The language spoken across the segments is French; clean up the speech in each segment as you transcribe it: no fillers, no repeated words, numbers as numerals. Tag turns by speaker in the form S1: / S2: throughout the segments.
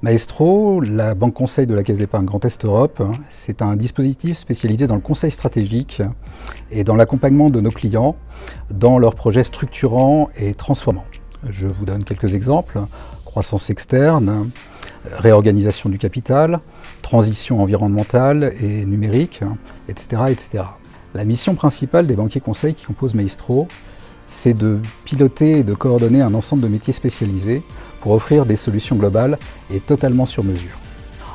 S1: Maestro, la banque conseil de la Caisse d'épargne Grand Est Europe, c'est un dispositif spécialisé dans le conseil stratégique et dans l'accompagnement de nos clients dans leurs projets structurants et transformants. Je vous donne quelques exemples: croissance externe, réorganisation du capital, transition environnementale et numérique, etc., etc. La mission principale des banquiers conseils qui composent Maestro, c'est de piloter et de coordonner un ensemble de métiers spécialisés pour offrir des solutions globales et totalement sur mesure.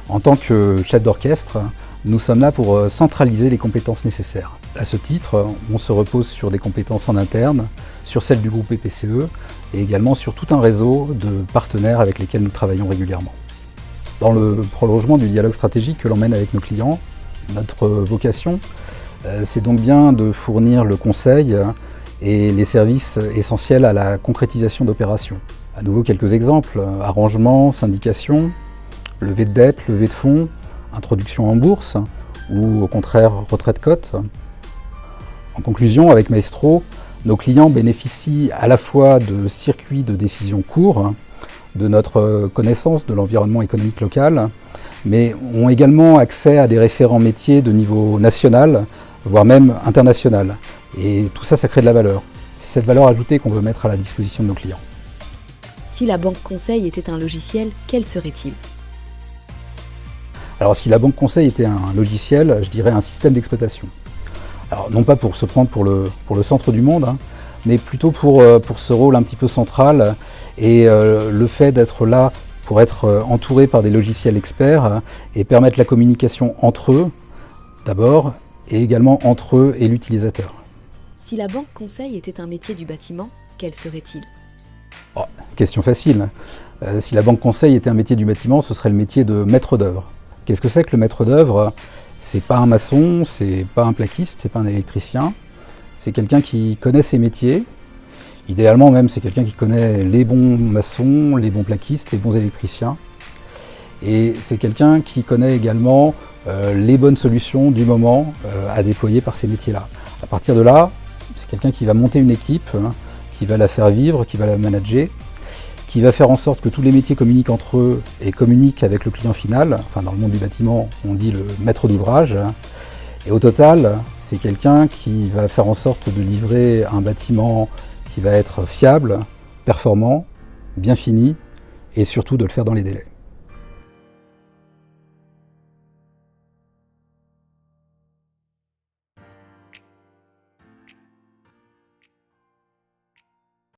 S1: En tant que chef d'orchestre, nous sommes là pour centraliser les compétences nécessaires. À ce titre, on se repose sur des compétences en interne, sur celles du groupe BPCE et également sur tout un réseau de partenaires avec lesquels nous travaillons régulièrement. Dans le prolongement du dialogue stratégique que l'on mène avec nos clients, notre vocation, c'est donc bien de fournir le conseil et les services essentiels à la concrétisation d'opérations. À nouveau quelques exemples: arrangement, syndication, levée de dette, levée de fonds, introduction en bourse ou au contraire retrait de cote. En conclusion, avec Maestro, nos clients bénéficient à la fois de circuits de décision courts, de notre connaissance de l'environnement économique local, mais ont également accès à des référents métiers de niveau national, voire même international. Et tout ça, ça crée de la valeur. C'est cette valeur ajoutée qu'on veut mettre à la disposition de nos clients.
S2: Si la banque conseil était un logiciel, quel serait-il ?
S1: Alors si la banque conseil était un logiciel, je dirais un système d'exploitation. Alors non pas pour se prendre pour le centre du monde, mais plutôt pour ce rôle un petit peu central et le fait d'être là pour être entouré par des logiciels experts et permettre la communication entre eux d'abord et également entre eux et l'utilisateur.
S2: Si la banque conseil était un métier du bâtiment, quel serait-il ?
S1: Oh, question facile. Si la banque conseil était un métier du bâtiment, ce serait le métier de maître d'œuvre. Qu'est-ce que c'est que le maître d'œuvre ? C'est pas un maçon, c'est pas un plaquiste, c'est pas un électricien. C'est quelqu'un qui connaît ses métiers. Idéalement même, c'est quelqu'un qui connaît les bons maçons, les bons plaquistes, les bons électriciens. Et c'est quelqu'un qui connaît également les bonnes solutions du moment à déployer par ces métiers-là. À partir de là, c'est quelqu'un qui va monter une équipe, qui va la faire vivre, qui va la manager, qui va faire en sorte que tous les métiers communiquent entre eux et communiquent avec le client final. Enfin, dans le monde du bâtiment, on dit le maître d'ouvrage. Et au total, c'est quelqu'un qui va faire en sorte de livrer un bâtiment qui va être fiable, performant, bien fini et surtout de le faire dans les délais.